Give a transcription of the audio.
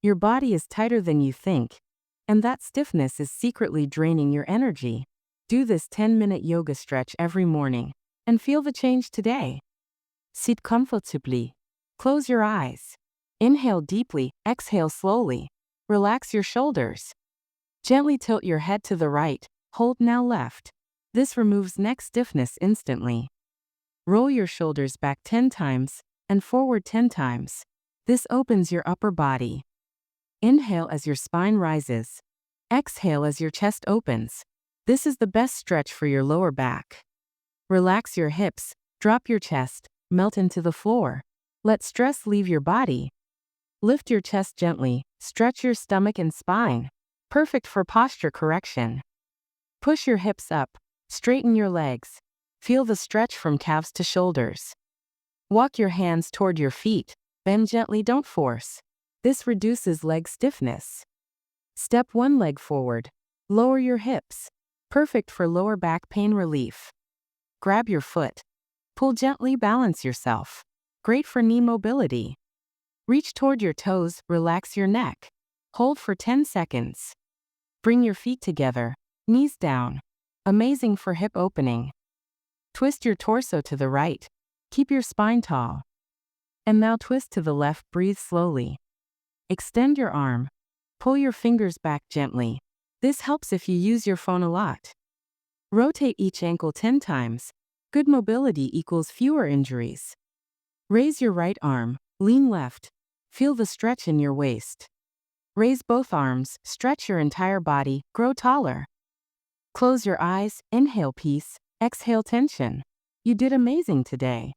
Your body is tighter than you think, and that stiffness is secretly draining your energy. Do this 10-minute yoga stretch every morning and feel the change today. Sit comfortably. Close your eyes. Inhale deeply, exhale slowly. Relax your shoulders. Gently tilt your head to the right, hold now left. This removes neck stiffness instantly. Roll your shoulders back 10 times and forward 10 times. This opens your upper body. Inhale as your spine rises. Exhale as your chest opens. This is the best stretch for your lower back. Relax your hips, drop your chest, melt into the floor. Let stress leave your body. Lift your chest gently, stretch your stomach and spine. Perfect for posture correction. Push your hips up, straighten your legs. Feel the stretch from calves to shoulders. Walk your hands toward your feet, bend gently, don't force. This reduces leg stiffness. Step one leg forward. Lower your hips. Perfect for lower back pain relief. Grab your foot. Pull gently, balance yourself. Great for knee mobility. Reach toward your toes, relax your neck. Hold for 10 seconds. Bring your feet together, knees down. Amazing for hip opening. Twist your torso to the right. Keep your spine tall. And now twist to the left, breathe slowly. Extend your arm. Pull your fingers back gently. This helps if you use your phone a lot. Rotate each ankle 10 times. Good mobility equals fewer injuries. Raise your right arm, lean left. Feel the stretch in your waist. Raise both arms, stretch your entire body, grow taller. Close your eyes, inhale peace, exhale tension. You did amazing today.